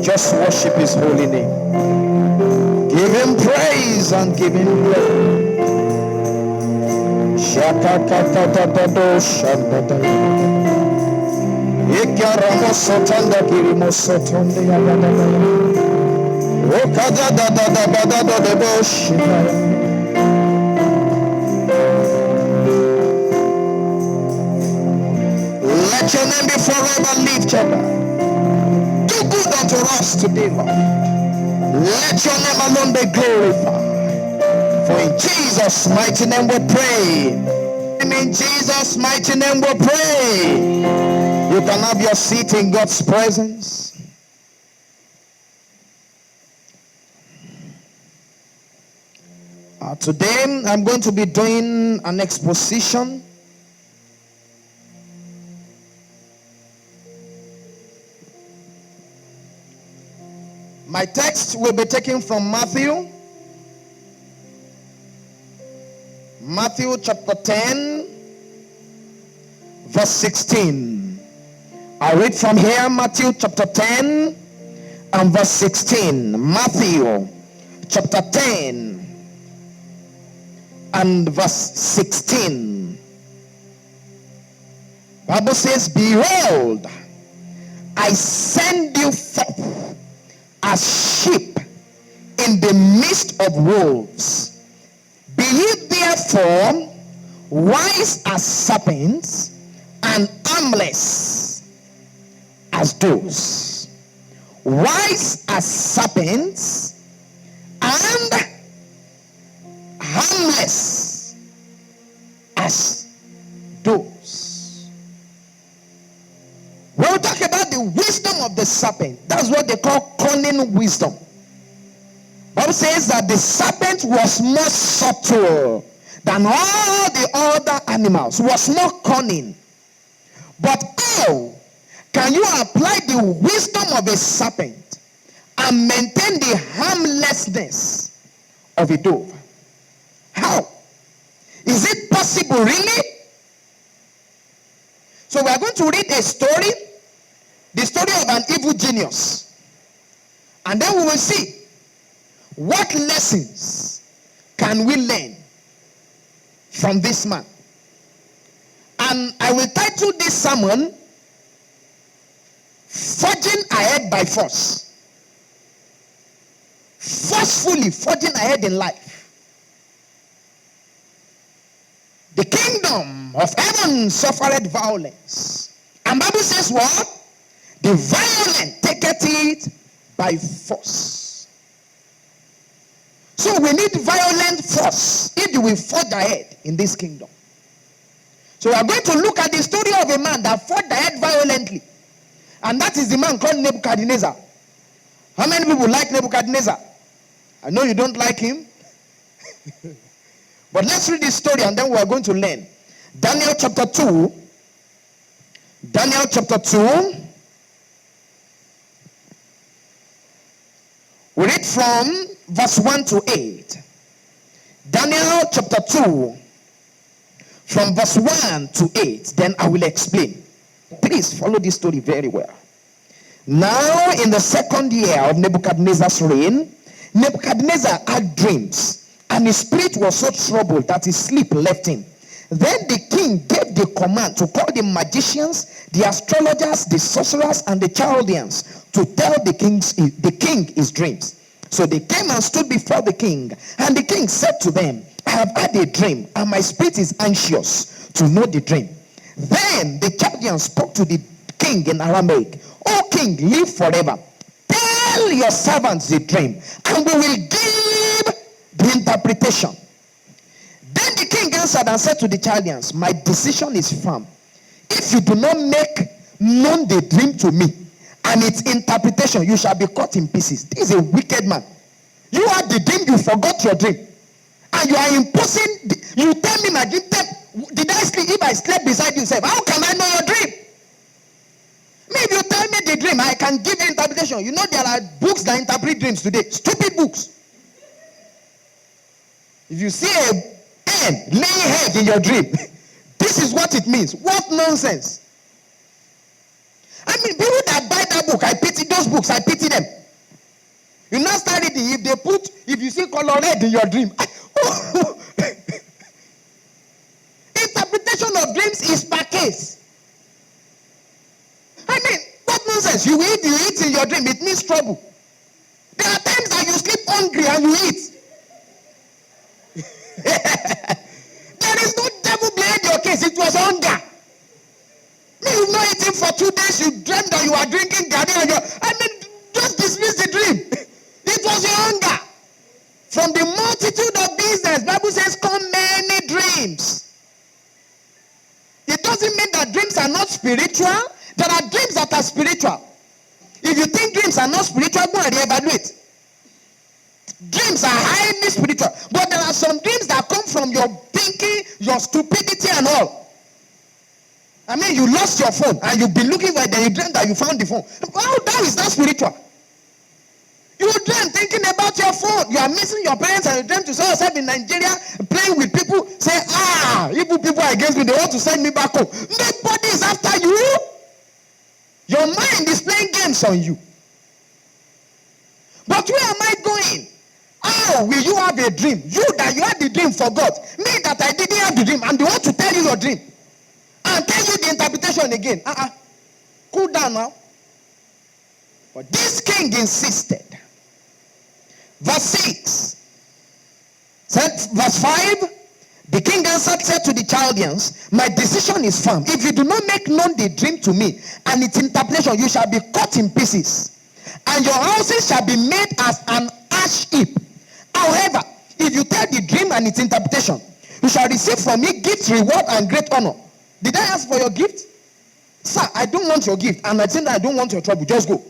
Just worship his holy name. Give him praise and give him glory. Shakakatadado shandada. Ikaramo sotanda kirimo sotonde yabadada. Okadadadadabadada debo shikaya. Let your name be forever lifted. Do good unto us today, Lord. Let your name alone be glorified. For in Jesus' mighty name we pray. In Jesus' mighty name we pray. You can have your seat in God's presence. Today I'm going to be doing an exposition My text will be taken from Matthew chapter 10, verse 16. I read from here, Matthew chapter 10 and verse 16. Matthew chapter 10 and verse 16. Bible says, behold, I send you forth as sheep in the midst of wolves. Be ye therefore wise as serpents and harmless as doves. Wise as serpents and harmless as doves. We'll talk about the wisdom of the serpent. That's what they call cunning wisdom. Bible says that the serpent was more subtle than all the other animals, was more cunning. But how can you apply the wisdom of a serpent and maintain the harmlessness of a dove? How? Is it possible, really? So we are going to read a story, the story of an evil genius. And then we will see what lessons can we learn from this man. And I will title this sermon, Forging Ahead by Force. Forcefully forging ahead in life. The kingdom of heaven suffered violence. And Bible says what? The violent taketh it by force. So we need violent force if you will forge ahead in this kingdom. So we are going to look at the story of a man that forged ahead violently. And that is the man called Nebuchadnezzar. How many people like Nebuchadnezzar? I know you don't like him. But let's read this story and then we are going to learn. Daniel chapter 2. Daniel chapter 2. We read from verse 1 to 8. Daniel chapter 2. From verse 1 to 8. Then I will explain. Please follow this story very well. Now in the second year of Nebuchadnezzar's reign, Nebuchadnezzar had dreams. And his spirit was so troubled that his sleep left him. Then the king gave the command to call the magicians, the astrologers, the sorcerers, and the Chaldeans to tell the king his dreams. So they came and stood before the king. And the king said to them, I have had a dream, and my spirit is anxious to know the dream. Then the Chaldeans spoke to the king in Aramaic, O king, live forever. Tell your servants the dream, and we will give the interpretation. Then the king answered and said to the Chaldeans, my decision is firm. If you do not make known the dream to me and its interpretation, you shall be cut in pieces. This is a wicked man. You had the dream, you forgot your dream. And you are imposing, you tell me my dream. Did I sleep? If I slept beside you, say, how can I know your dream? Maybe you tell me the dream, I can give you interpretation. You know there are books that interpret dreams today. Stupid books. If you see a pen laying head in your dream, this is what it means. What nonsense. I mean, people that buy that book, I pity those books, I pity them. You now start reading, if you see color red in your dream. Interpretation of dreams is per case. I mean, what nonsense? You eat in your dream, it means trouble. There are times that you sleep hungry and you eat. There is no devil behind your case, it was hunger. You've not eaten for 2 days, you dreamt that you are drinking garden and just dismiss the dream. It was your hunger. From the multitude of business, Bible says, come many dreams. It doesn't mean that dreams are not spiritual. There are dreams that are spiritual. If you think dreams are not spiritual, go and reevaluate. Dreams are highly spiritual. But there are some dreams that come from your thinking, your stupidity and all. I mean, you lost your phone and you've been looking for it, then you dreamt that you found the phone. How is that spiritual? You dream thinking about your phone. You are missing your parents and you dream to see yourself in Nigeria playing with people. Say, evil people are against me. They want to send me back home. Nobody is after you. Your mind is playing games on you. But where am I going? How will you have a dream? You had the dream for God. Me that I didn't have the dream. And they want to tell you your dream. And tell you the interpretation again. Cool down now. But this king insisted. Verse 6. Verse 5. The king answered, said to the Chaldeans, my decision is firm. If you do not make known the dream to me and its interpretation, you shall be cut in pieces, and your houses shall be made as an ash heap. However, if you tell the dream and its interpretation, you shall receive from me gifts, reward, and great honor. Did I ask for your gift? Sir, I don't want your gift, and I think I don't want your trouble. Just go.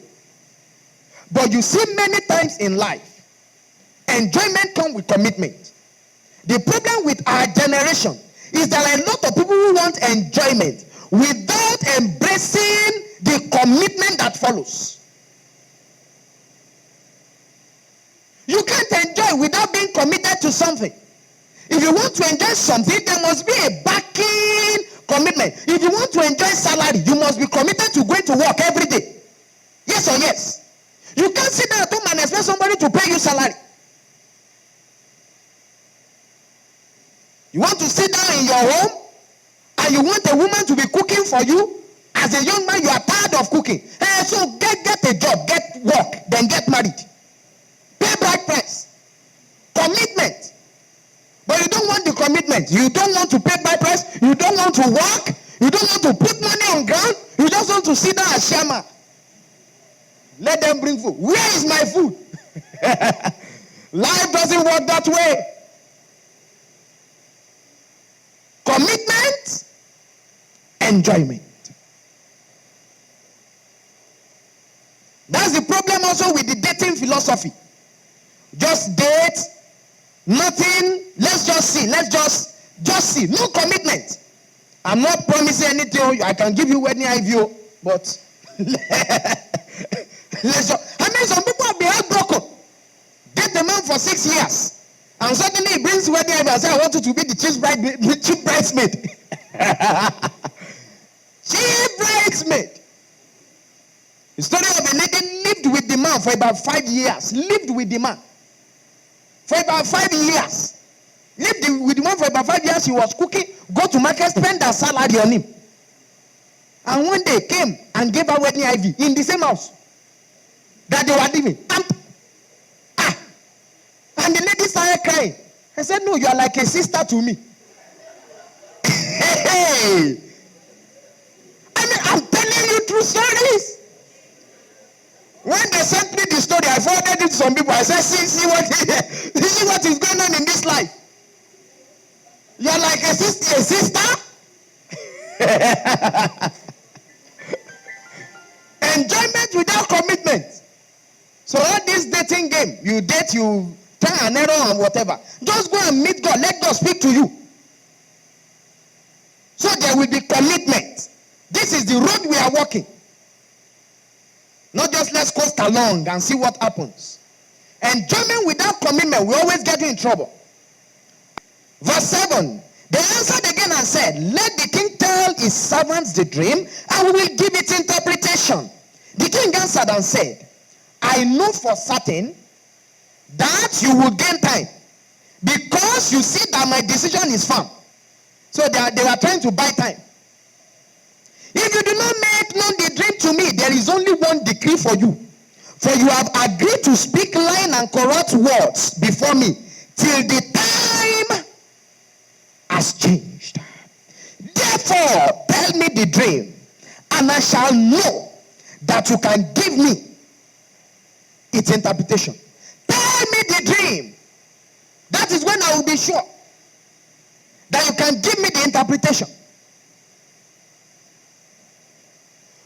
But you see, many times in life, enjoyment comes with commitment. The problem with our generation is that a lot of people who want enjoyment without embracing the commitment that follows. You can't enjoy without being committed to something. If you want to enjoy something, there must be a backing commitment. If you want to enjoy salary, you must be committed to going to work every day. Yes or yes? You can't sit down at home and expect somebody to pay you salary. You want to sit down in your home and you want a woman to be cooking for you. As a young man, you are tired of cooking. So get a job, get work, then get married. Pay bride price. Commitment. But you don't want the commitment. You don't want to pay bride price. You don't want to work. You don't want to put money on ground. You just want to sit down and shama. Let them bring food. Where is my food? Life doesn't work that way. Commitment, enjoyment. That's the problem also with the dating philosophy. Just date, nothing, let's just see, let's just see. No commitment. I'm not promising anything. I can give you wedding IVO, but let's just. I mean, some people have been heartbroken. Date a man for 6 years. And suddenly he brings wedding IVO and says, I want you to be the chief bridesmaid. Chief bridesmaid. The story of a lady lived with the man for about 5 years. Lived with the man. For about 5 years. Lived with the man for about 5 years. He was cooking, go to market, spend her salary on him. And one day came and gave her wedding IV in the same house that they were living. And the lady started crying. I said, no, you are like a sister to me. Hey. I mean, I'm telling you true stories. When they sent me the story, I forwarded it to some people. I said, see what is going on in this life. You are like a sister? Enjoyment without commitment. So all this dating game, you date, you try an error and whatever. Just go and meet God. Let God speak to you. So there will be commitment. This is the road we are walking. Not just let's coast along and see what happens. Enjoyment without commitment will always get you in trouble. Verse 7. They answered again and and said, let the king tell his servants the dream, and we will give its interpretation. The king answered and said, I know for certain that you will gain time, because you see that my decision is firm. So they were trying to buy time. If you do not make known the dream to me, there is only one decree for you. For you have agreed to speak lying and corrupt words before me, till the time has changed. Therefore, tell me the dream, and I shall know that you can give me its interpretation. Tell me the dream. That is when I will be sure that you can give me the interpretation.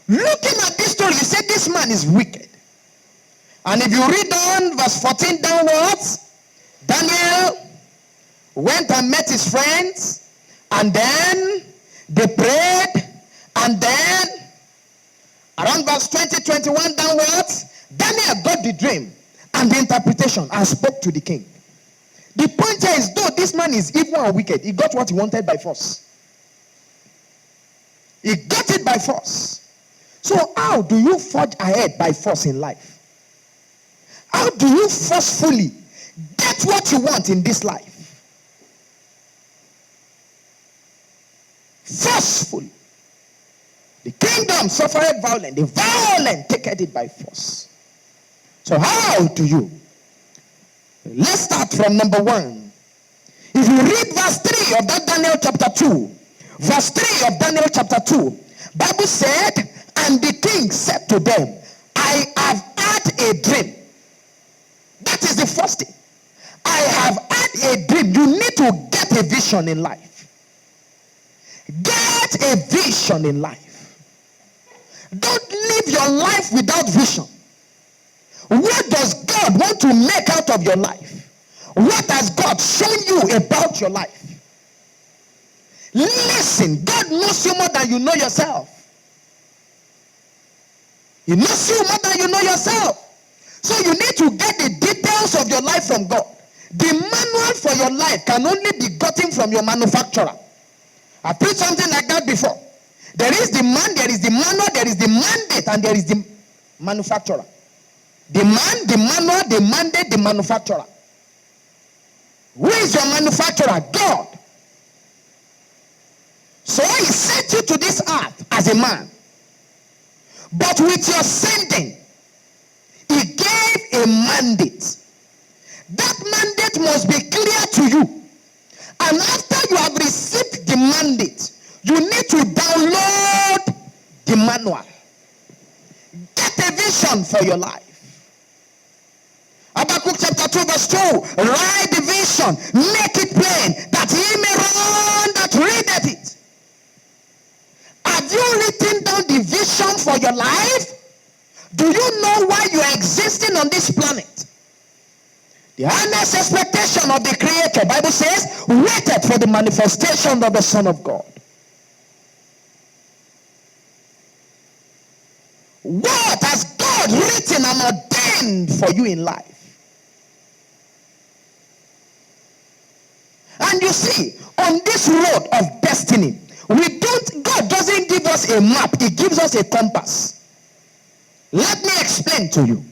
Looking at this story, you say this man is wicked. And if you read on verse 14 downwards, Daniel went and met his friends, and then they prayed, and then around verse 20, 21 downwards, Daniel got the dream and the interpretation and spoke to the king. The point here is, though this man is evil and wicked, he got what he wanted by force. He got it by force. So how do you forge ahead by force in life? How do you forcefully get what you want in this life? Forcefully. The kingdom suffered violence. The violent taketh it by force. So how do you? Let's start from number 1. If you read verse 3 of that Daniel chapter 2, verse 3 of Daniel chapter 2, Bible said, and the king said to them, I have had a dream. That is the first thing. I have had a dream. You need to get a vision in life. Get a vision in life. Don't live your life without vision. What does God want to make out of your life? What has God shown you about your life? Listen, God knows you more than you know yourself. He knows you more than you know yourself. So you need to get the details of your life from God. The manual for your life can only be gotten from your manufacturer. I preached something like that before. There is the man, there is the manual, there is the mandate, and there is the manufacturer. The man, the manual, the mandate, the manufacturer. Who is your manufacturer? God. So he sent you to this earth as a man. But with your sending, he gave a mandate. That mandate must be clear to you. And after you have received the mandate, you need to download the manual. Get a vision for your life. Habakkuk chapter 2 verse 2. Write the vision, make it plain, that he may run that readeth it. Have you written down the vision for your life? Do you know why you are existing on this planet? The earnest expectation of the Creator, Bible says, waited for the manifestation of the Son of God. What has God written and ordained for you in life? And you see, on this road of destiny, God doesn't give us a map, he gives us a compass. Let me explain to you.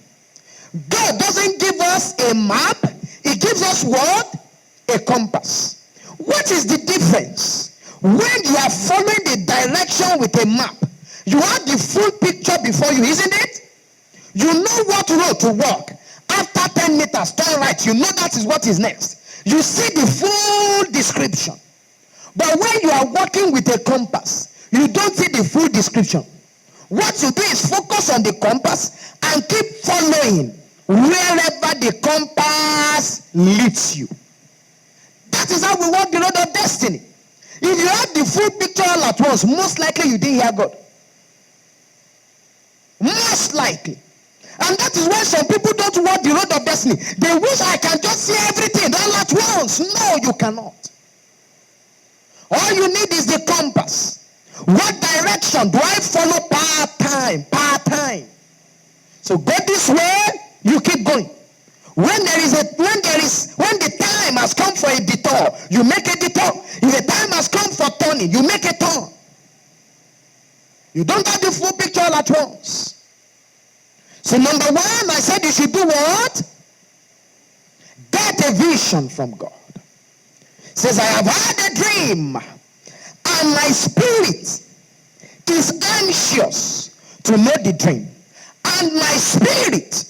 God doesn't give us a map, he gives us what? A compass. What is the difference? When you are following the direction with a map, you have the full picture before you, isn't it? You know what road to walk. After 10 meters, turn right, you know that is what is next. You see the full description. But when you are walking with a compass, you don't see the full description. What you do is focus on the compass and keep following wherever the compass leads you. That is how we walk the road of destiny. If you have the full picture all at once, most likely you didn't hear God. Most likely. And that is why some people don't walk the road of destiny. They wish I can just see everything all at once. No, you cannot. All you need is the compass. What direction do I follow? Part time. So go this way, you keep going. When the time has come for a detour, you make a detour. If the time has come for turning, you make a turn. You don't have the full picture all at once. So number one, I said you should do what? Get a vision from God. It says, I have had a dream, and my spirit is anxious to know the dream. And my spirit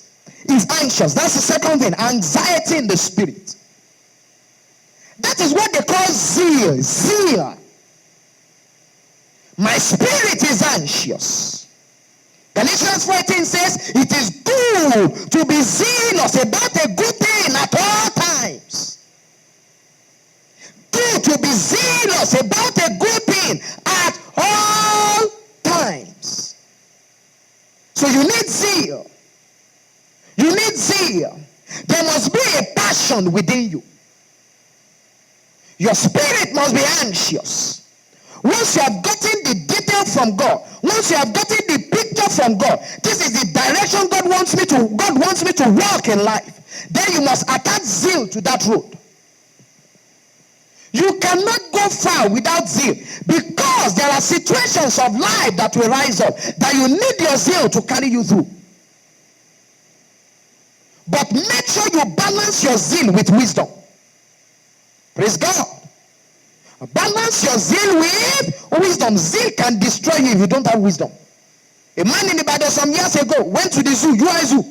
is anxious. That's the second thing. Anxiety in the spirit. That is what they call zeal. Zeal. My spirit is anxious. Galatians 14 says, it is good to be zealous about a good thing at all times. Good to be zealous about a good thing at all times. So you need zeal. You need zeal. There must be a passion within you. Your spirit must be anxious. Once you have gotten the detail from God, once you have gotten the picture from God, this is the direction God wants me to walk in life, then you must attach zeal to that road. You cannot go far without zeal, because there are situations of life that will rise up that you need your zeal to carry you through. But make sure you balance your zeal with wisdom. Praise God. Balance your zeal with wisdom. Zeal can destroy you if you don't have wisdom. A man in the Bible some years ago went to the zoo, UI Zoo.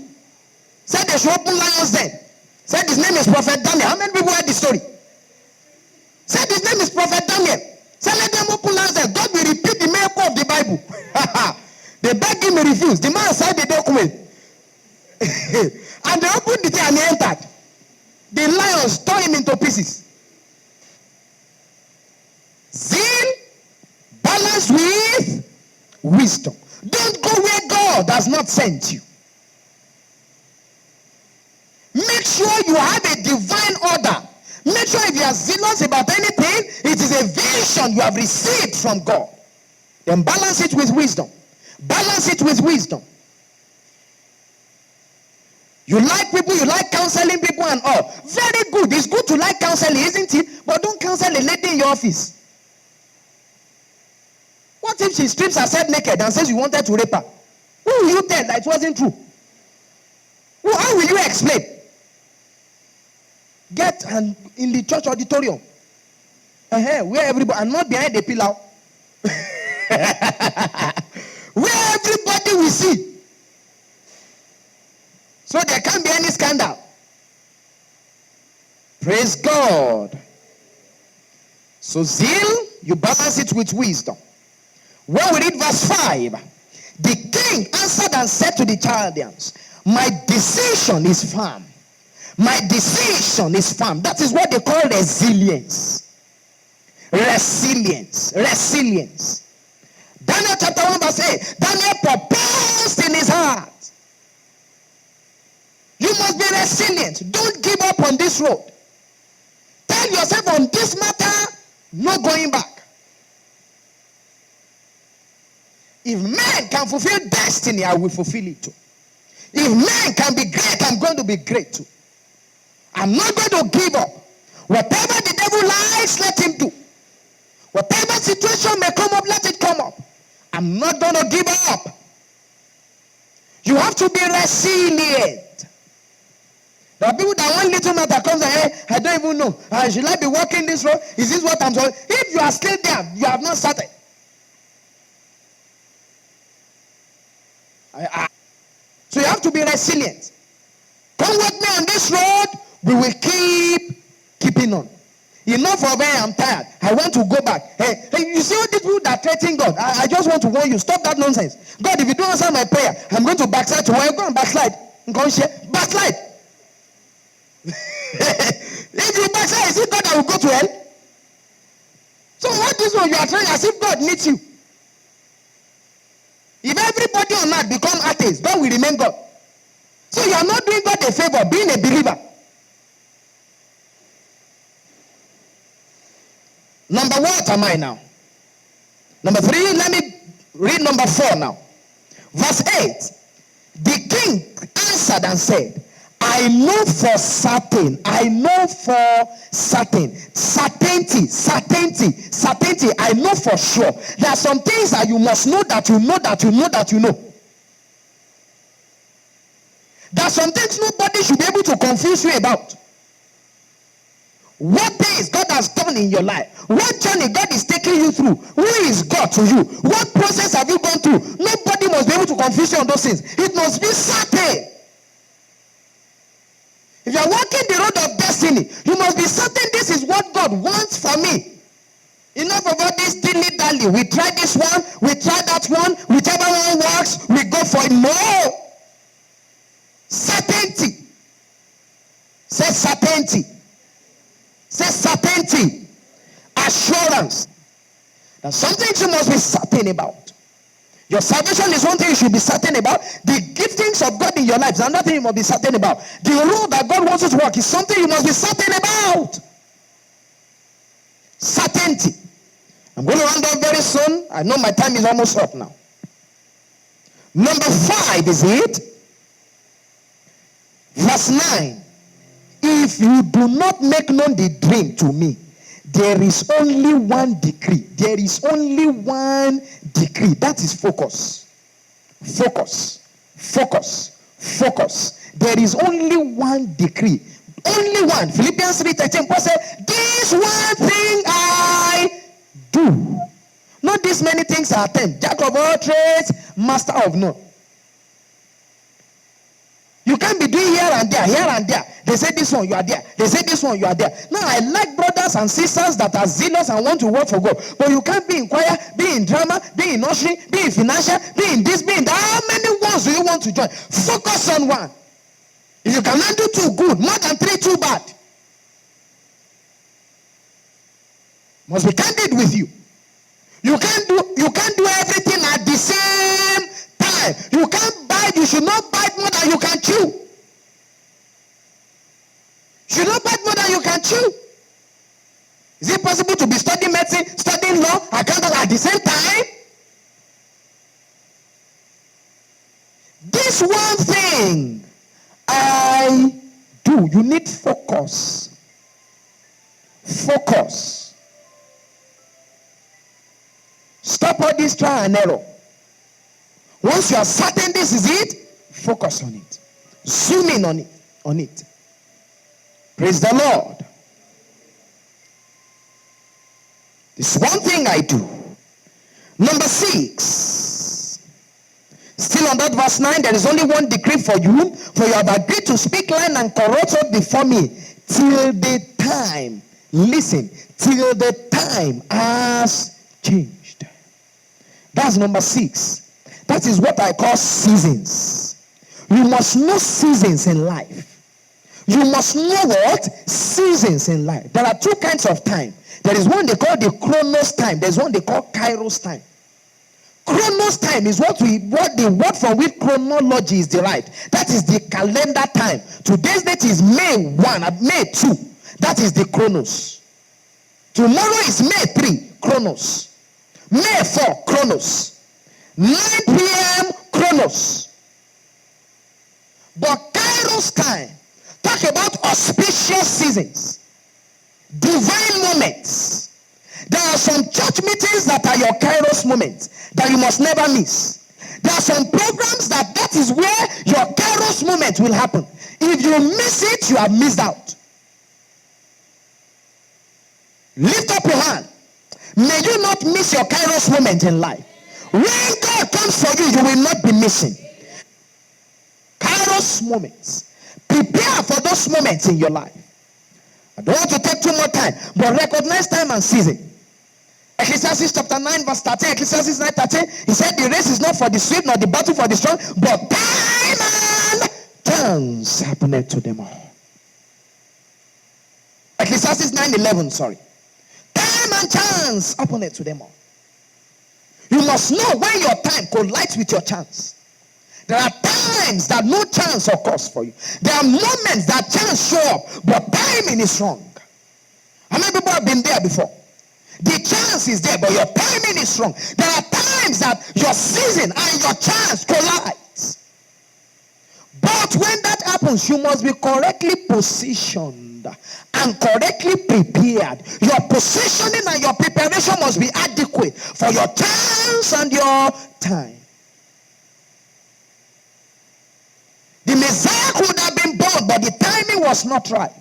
Said they should open lions then. Said his name is Prophet Daniel. How many people heard the story? Said his name is Prophet Daniel. Said let them open lions then. God will repeat the miracle of the Bible. They begged him, he refused. The man signed the document. And they opened the thing and he entered. The lions tore him into pieces. Zeal balanced with wisdom. Don't go where God has not sent you. Make sure you have a divine order. Make sure if you are zealous about anything, it is a vision you have received from God. Then balance it with wisdom. Balance it with wisdom. You like people, you like counseling people and all. Very good. It's good to like counseling, isn't it? But don't counsel a lady in your office. What if she strips herself naked and says you wanted to rape her? Who will you tell that it wasn't true? How will you explain? Get in the church auditorium. Where everybody, and not behind the pillar. Where everybody will see. So there can't be any scandal. Praise God. So zeal, you balance it with wisdom. When we read verse 5, the king answered and said to the Chaldeans, my decision is firm. My decision is firm. That is what they call resilience. Resilience. Resilience. Daniel chapter 1 verse 8. Daniel proposed in his heart. You must be resilient. Don't give up on this road. Tell yourself on this matter, no going back. If man can fulfill destiny, I will fulfill it too. If man can be great, I'm going to be great too. I'm not going to give up. Whatever the devil likes, let him do. Whatever situation may come up, let it come up. I'm not going to give up. You have to be resilient. There are people that one little matter comes and hey, I don't even know. Should I be walking this road? Is this what I'm doing? If you are still there, you have not started. So you have to be resilient. Come with me on this road, we will keeping on. Enough of where I'm tired. I want to go back. Hey, you see all these people that threaten God? I just want to warn you, stop that nonsense. God, if you don't answer my prayer, I'm going to backslide tomorrow. Go and backslide. I'm going to share. Backslide. If you backslide, is it God that will go to hell? So what this one you are trying as if God needs you? If everybody on earth become atheists, God will remain God. So you are not doing God a favor being a believer. Number what am I now? Number 3, let me read number 4 now. Verse 8. The king answered and said, I know for certain. I know for certain. Certainty. I know for sure. There are some things that you must know that you know that you know that you know. There are some things nobody should be able to confuse you about. What things God has done in your life? What journey God is taking you through? Who is God to you? What process have you gone through? Nobody must be able to confuse you on those things. It must be certain. If you are walking the road of destiny, you must be certain this is what God wants for me. Enough of all this dilly-dally. We try this one, we try that one, whichever one works, we go for it. No! Certainty. Say certainty. Say certainty. Assurance. There's something you must be certain about. Your salvation is one thing you should be certain about. The giftings of God in your life is another thing you must be certain about. The role that God wants you to work is something you must be certain about. Certainty. I'm going to round up very soon. I know my time is almost up now. Number 5 is it. Verse 9. If you do not make known the dream to me, there is only one decree. There is only one decree. That is focus. Focus. Focus. Focus. There is only one decree. Only one. Philippians 3:13. Paul said, this one thing I do. Not this many things I attempt. Jack of all trades, master of none. You can't be doing here and there, here and there. They say this one, you are there. They say this one, you are there. Now, I like brothers and sisters that are zealous and want to work for God. But you can't be in choir, be in drama, be in ushering, be in financial, be in this, be in that. How many ones do you want to join? Focus on one. If you cannot do 2, good. More than 3, too bad. Must be candid with you. You can't do everything at the same time. You can't bite. You should not bite more than you can chew. You should not bite more than you can chew. Is it possible to be studying medicine, studying law, accounting at the same time? This one thing I do. You need focus. Focus. Stop all this trial and error. Once you are certain this is it, focus on it. Zoom in on it. Praise the Lord. This one thing I do. Number 6. Still on that verse 9, there is only one decree for you, for you have agreed to speak lying and corruption before me till the time, listen, till the time has changed. That's number 6. That is what I call seasons. You must know seasons in life. You must know what? Seasons in life. There are 2 kinds of time. There is one they call the chronos time. There's one they call kairos time. Chronos time is what the word from which chronology is derived. That is the calendar time. Today's date is May 1, May 2. That is the chronos. Tomorrow is May 3, chronos. May 4, chronos. 9 p.m. chronos. But kairos time, talk about auspicious seasons, divine moments. There are some church meetings that are your kairos moments that you must never miss. There are some programs that is where your kairos moment will happen. If you miss it, you have missed out. Lift up your hand. May you not miss your kairos moment in life. When God comes for you, you will not be missing. Kairos moments. Prepare for those moments in your life. I don't want to take too much time, but recognize time and season. Ecclesiastes chapter 9 verse 13, Ecclesiastes 9:13, he said the race is not for the swift nor the battle for the strong, but time and chance happeneth to them all. Ecclesiastes 9:11, sorry. Time and chance happeneth to them all. You must know when your time collides with your chance. There are times that no chance occurs for you. There are moments that chance show up, but timing is wrong. How many people have been there before? The chance is there, but your timing is wrong. There are times that your season and your chance collides. But But when that happens, you must be correctly positioned and correctly prepared. Your positioning and your preparation must be adequate for your chance and your time. The Messiah could have been born, but the timing was not ripe.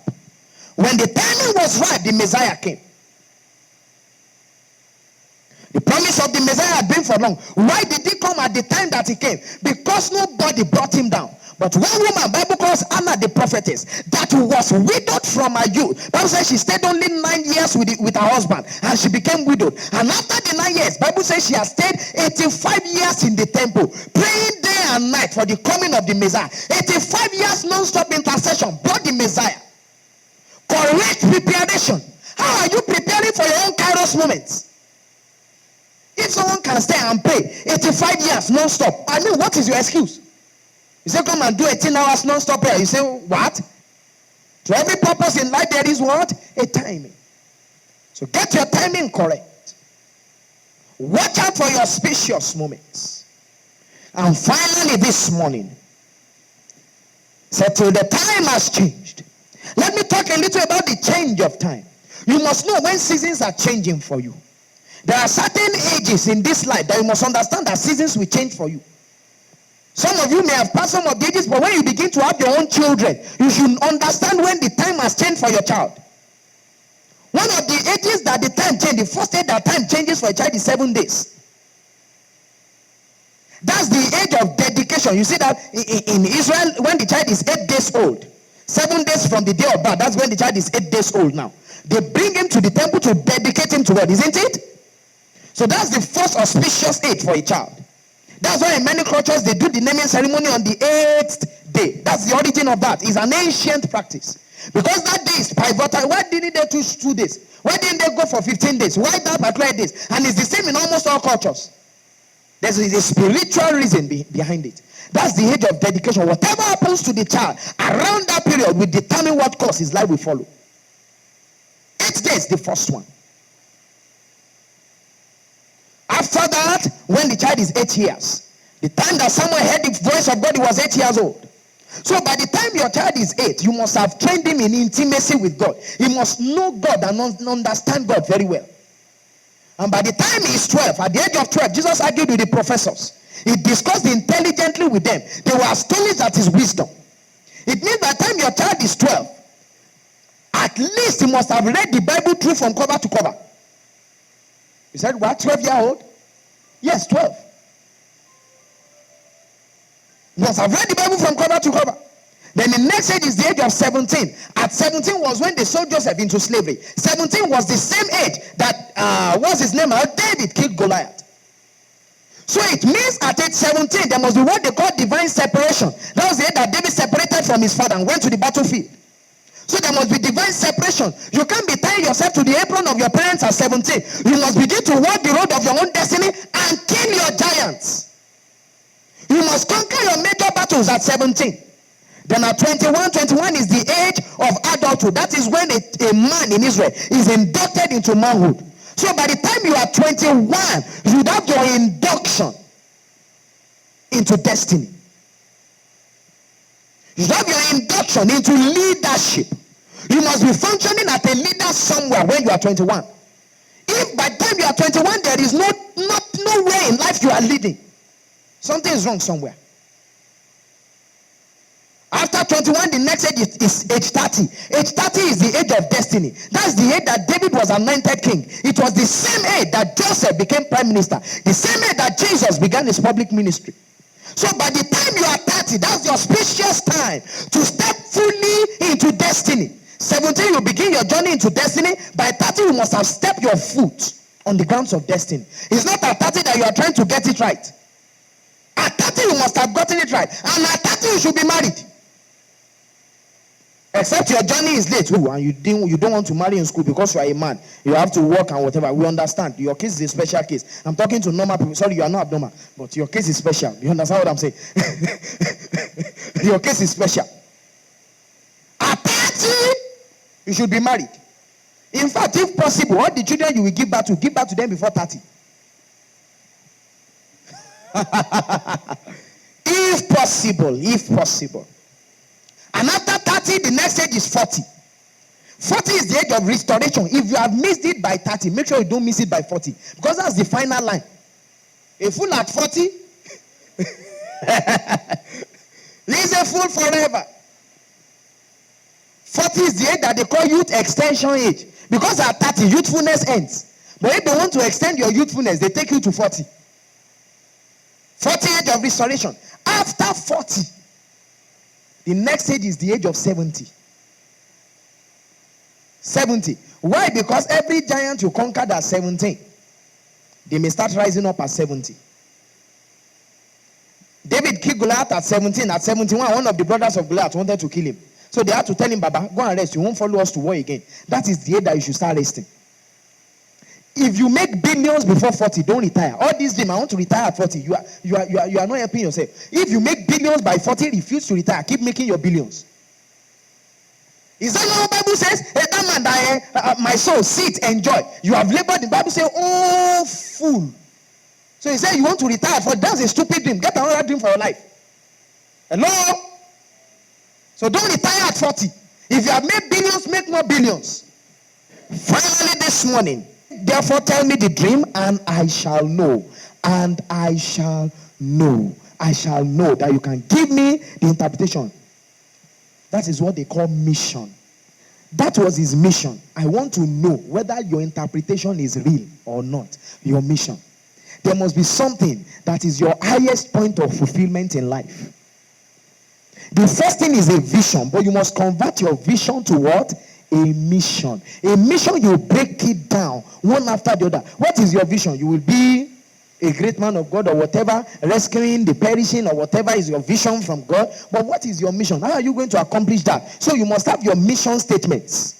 When the timing was ripe, the Messiah came. The promise of the Messiah had been for long. Why did he come at the time that he came? Because nobody brought him down. But one woman, Bible calls Anna the prophetess, that was widowed from her youth. Bible says she stayed only 9 years with her husband, and she became widowed. And after the 9 years, Bible says she has stayed 85 years in the temple, praying day and night for the coming of the Messiah. 85 years non-stop intercession brought the Messiah. Correct preparation. How are you preparing for your own Kairos moments? If someone can stay and pray 85 years non-stop, I mean, what is your excuse? You say, come and do 18 hours non-stop prayer. You say, what? To every purpose in life, there is what? A timing. So get your timing correct. Watch out for your spacious moments. And finally, this morning, said till the time has changed. Let me talk a little about the change of time. You must know when seasons are changing for you. There are certain ages in this life that you must understand that seasons will change for you. Some of you may have passed some of the ages, but when you begin to have your own children, you should understand when the time has changed for your child. One of the ages that the time changed, the first age that time changes for a child is 7 days. That's the age of dedication. You see that in Israel, when the child is 8 days old, 7 days from the day of birth, that's when the child is 8 days old now. They bring him to the temple to dedicate him to God, isn't it? So that's the first auspicious age for a child. That's why in many cultures they do the naming ceremony on the 8th day. That's the origin of that. It's an ancient practice. Because that day is pivotal. Why didn't they choose 2 days? Why didn't they go for 15 days? Why that particular days? And it's the same in almost all cultures. There's a spiritual reason behind it. That's the age of dedication. Whatever happens to the child around that period will determine what course his life will follow. 8 days, the first one. After that, when the child is 8 years, the time that someone heard the voice of God, he was 8 years old. So by the time your child is 8, you must have trained him in intimacy with God. He must know God and understand God very well. And by the time he is 12, at the age of 12, Jesus argued with the professors. He discussed intelligently with them. They were astonished at his wisdom. It means by the time your child is 12, at least he must have read the Bible through from cover to cover. You said, what, 12-year-old? Yes, 12. You must have read the Bible from cover to cover. Then the next age is the age of 17. At 17 was when they sold Joseph into slavery. 17 was the same age that, what's his name? David killed Goliath. So it means at age 17, there must be what they call divine separation. That was the age that David separated from his father and went to the battlefield. So there must be divine separation. You can't be tying yourself to the apron of your parents at 17. You must begin to walk the road of your own destiny and kill your giants. You must conquer your major battles at 17. Then at 21 is the age of adulthood. That is when a man in Israel is inducted into manhood. So by the time you are 21, you have your induction into destiny. You have your induction into leadership. You must be functioning as a leader somewhere when you are 21. If by the time you are 21, there is no way in life you are leading, something is wrong somewhere. After 21, the next age is age 30. Age 30 is the age of destiny. That's the age that David was anointed king. It was the same age that Joseph became prime minister. The same age that Jesus began his public ministry. So by the time you are 30, that's your spacious time to step fully into destiny. 17, you begin your journey into destiny. By 30, you must have stepped your foot on the grounds of destiny. It's not at 30 that you are trying to get it right. At 30, you must have gotten it right. And at 30, you should be married. Except your journey is late and you don't want to marry in school because you are a man. You have to work and whatever. We understand. Your case is a special case. I'm talking to normal people. Sorry, you are not abnormal. But your case is special. You understand what I'm saying? Your case is special. At 30, you should be married. In fact, if possible, all the children you will give back to them before 30. If possible. 30, the next age is 40. 40 is the age of restoration. If you have missed it by 30, make sure you don't miss it by 40. Because that's the final line. A fool at 40 is a fool forever. 40 is the age that they call youth extension age. Because at 30, youthfulness ends. But if they want to extend your youthfulness, they take you to 40. 40 age of restoration. After 40, the next age is the age of 70. 70. Why? Because every giant you conquered at 17, they may start rising up at 70. David killed Goliath at 17. At 71, one of the brothers of Goliath wanted to kill him. So they had to tell him, Baba, go and rest. You won't follow us to war again. That is the age that you should start resting. If you make billions before 40, don't retire. All this dream, I want to retire at 40. You are not helping yourself. If you make billions by 40, refuse to retire. Keep making your billions. Is that not what the Bible says? Hey, that man that my soul, sit, enjoy. You have labored. The Bible says, oh, fool. So he said, you want to retire for that's a stupid dream. Get another dream for your life. Hello? So don't retire at 40. If you have made billions, make more billions. Finally this morning, therefore tell me the dream and I shall know. And I shall know. I shall know that you can give me the interpretation. That is what they call mission. That was his mission. I want to know whether your interpretation is real or not. Your mission. There must be something that is your highest point of fulfillment in life. The first thing is a vision, but you must convert your vision to what? A mission. A mission, you break it down one after the other. What is your vision? You will be a great man of God or whatever, rescuing the perishing or whatever is your vision from God. But what is your mission? How are you going to accomplish that? So you must have your mission statements.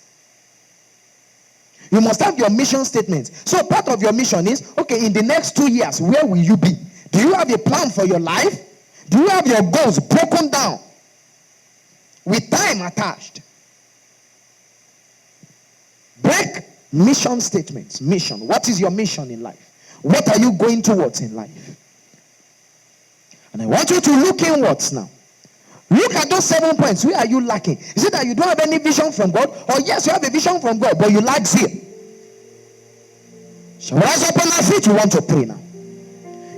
You must have your mission statements. So part of your mission is, okay, in the next 2 years, where will you be? Do you have a plan for your life? Do you have your goals broken down with time attached? Break mission statements. Mission. What is your mission in life? What are you going towards in life? And I want you to look inwards now. Look at those 7 points. Where are you lacking? Is it that you don't have any vision from God? Or yes, you have a vision from God, but you lack zeal? So rise up on our feet. You want to pray now.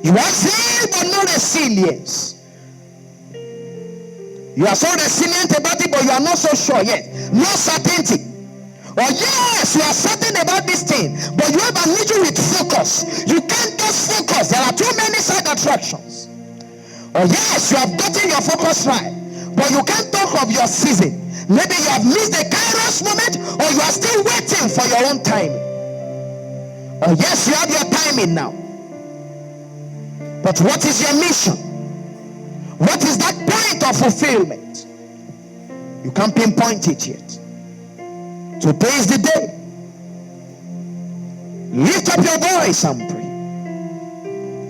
You have zeal, but no resilience. You are so resilient about it, but you are not so sure yet. No certainty. Or yes, you are certain about this thing, but you have an issue with focus. You can't just focus. There are too many side attractions. Or yes, you have gotten your focus right, but you can't talk of your season. Maybe you have missed the Kairos moment, or you are still waiting for your own time. Or yes, you have your timing now. But what is your mission? What is that point of fulfillment? You can't pinpoint it yet. Today is the day. Lift up your voice and pray.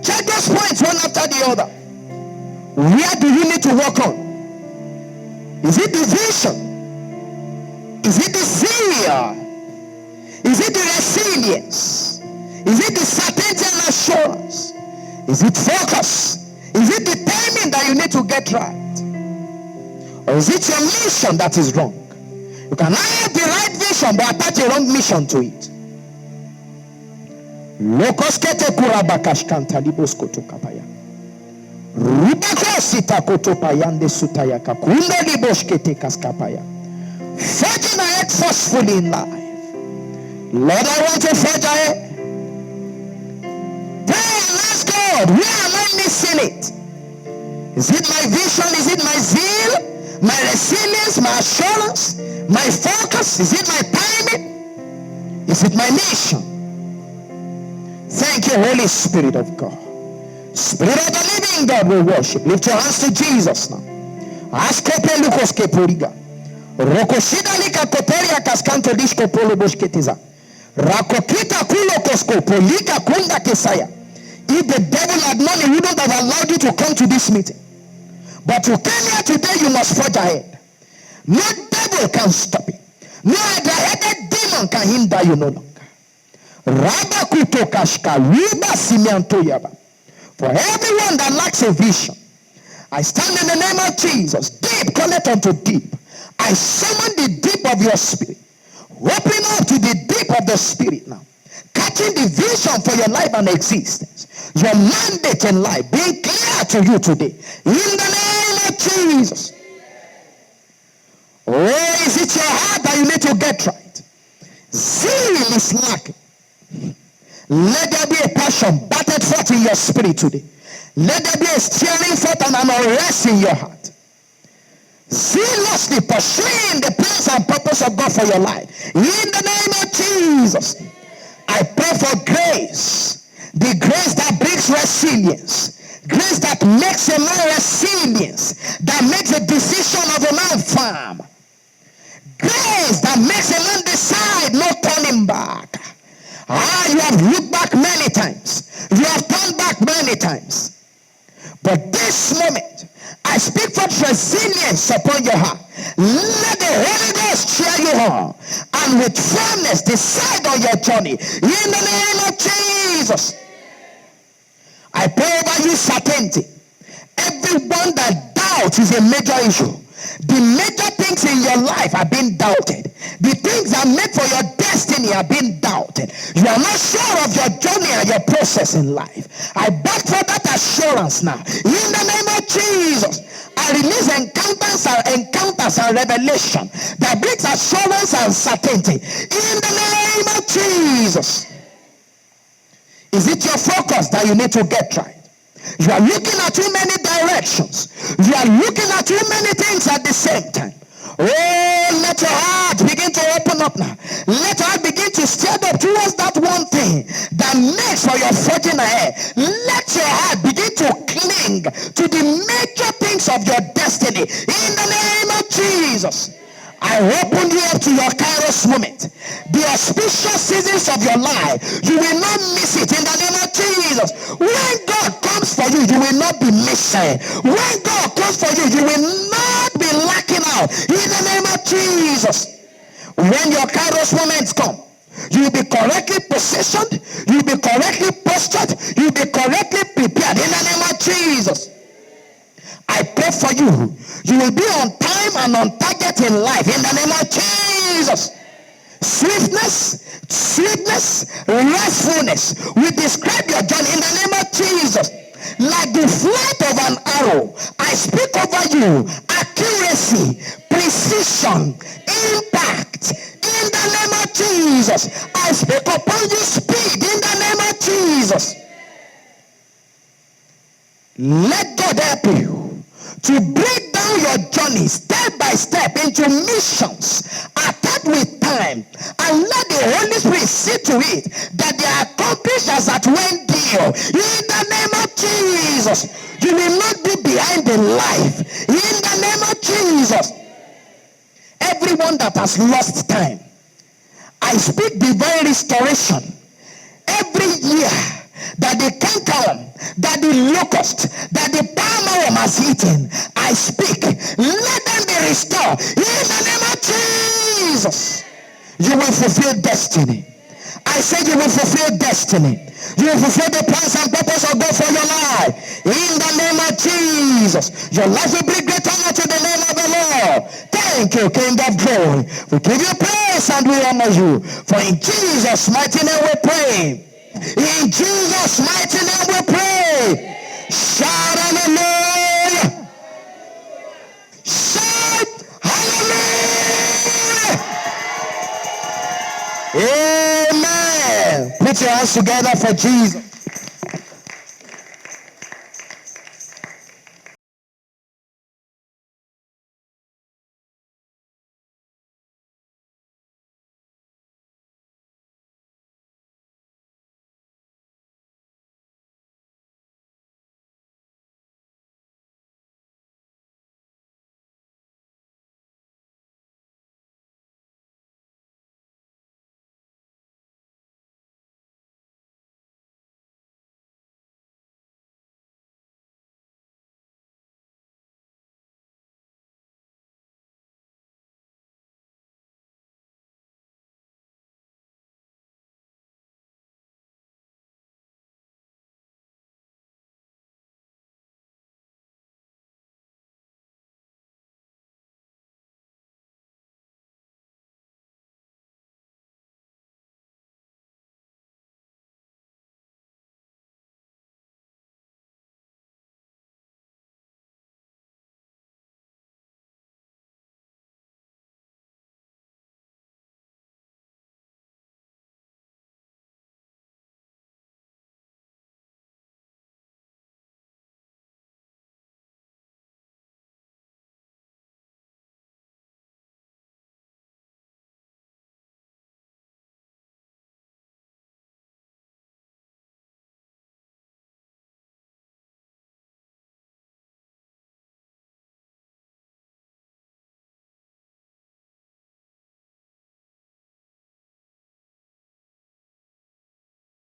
Check those points one after the other. Where do you need to work on? Is it the vision? Is it the zeal? Is it the resilience? Is it the certainty and assurance? Is it focus? Is it the timing that you need to get right? Or is it your mission that is wrong? You can have the right vision but attach a wrong mission to it. Lokoskete kurabakashkanta liboskoto kapaya. Rubakosita kotopayande sutayaka kunde liboskete kaskapaya. Forging ahead forcefully in life. Lord, I want to forge ahead. Pray and ask God, where am I missing it? Is it my vision? Is it my zeal? My resilience? My assurance? My focus? Is it my timing? Is it my mission? Thank you, Holy Spirit of God. Spirit of the living God, we worship. Lift your hands to Jesus now. Ask Lukos Kepuriga. Rokoshida lika koperia kaskanto dishko polo boshketiza. Rakokita kulo kosko polika kunda kesaya. If the devil had known, he wouldn't have allowed you to come to this meeting. But you came here today, you must forge ahead. No devil can stop it. No headed demon can hinder you no longer. For everyone that lacks a vision, I stand in the name of Jesus. Deep, connect unto deep. I summon the deep of your spirit. Open up to the deep of the spirit now. Catching the vision for your life and existence. Your mandate in life being clear to you today. In the name of Jesus. Oh, is it your heart that you need to get right? Zeal is lacking. Let there be a passion battered forth in your spirit today. Let there be a stirring forth and an unrest in your heart. Zealously pursuing the plans and purpose of God for your life. In the name of Jesus, I pray for grace. The grace that brings resilience. Grace that makes a man resilience. That makes the decision of a man firm. Grace that makes a man decide no turning back. You have looked back many times. You have turned back many times. But this moment, I speak for resilience upon your heart. Let the Holy Ghost cheer you on. And with firmness, decide on your journey. In the name of Jesus. I pray over you certainty. Everyone that doubts is a major issue. The major things in your life are being doubted. The things that meant for your destiny are being doubted. You are not sure of your journey and your process in life. I beg for that assurance now. In the name of Jesus, I release encounters and revelation that brings assurance and certainty. In the name of Jesus. Is it your focus that you need to get right? You are looking at too many directions. You are looking at too many things at the same time. Oh, let your heart begin to open up now. Let your heart begin to steer up towards that one thing that makes for your fortune ahead. Let your heart begin to cling to the major things of your destiny. In the name of Jesus. I open you up to your Kairos moment. The auspicious seasons of your life, you will not miss it in the name of Jesus. When God comes for you, you will not be missing. When God comes for you, you will not be lacking out in the name of Jesus. When your Kairos moments come, you will be correctly positioned, you will be correctly postured, you will be correctly prepared in the name of Jesus. I pray for you. You will be on time and on target in life in the name of Jesus. Sweetness, restfulness. We describe your journey in the name of Jesus. Like the flight of an arrow, I speak over you accuracy, precision, impact in the name of Jesus. I speak upon you speed in the name of Jesus. Let God help you to break down your journey step by step into missions attached with time, and let the Holy Spirit see to it that they are accomplished as at when deal. In the name of Jesus, you will not be behind in life. In the name of Jesus, everyone that has lost time, I speak divine restoration. Every year that the cankerworm, that the locust, that the palmerworm has eaten, I speak, let them be restored in the name of Jesus. You will fulfill destiny. I said you will fulfill destiny. You will fulfill the plans and purpose of God for your life in the name of Jesus. Your life will bring great honor to the name of the Lord. Thank you, King of glory. We give you praise and we honor you. For in Jesus' mighty name we pray. In Jesus' mighty name we pray. Shout hallelujah. Shout hallelujah. Amen. Put your hands together for Jesus.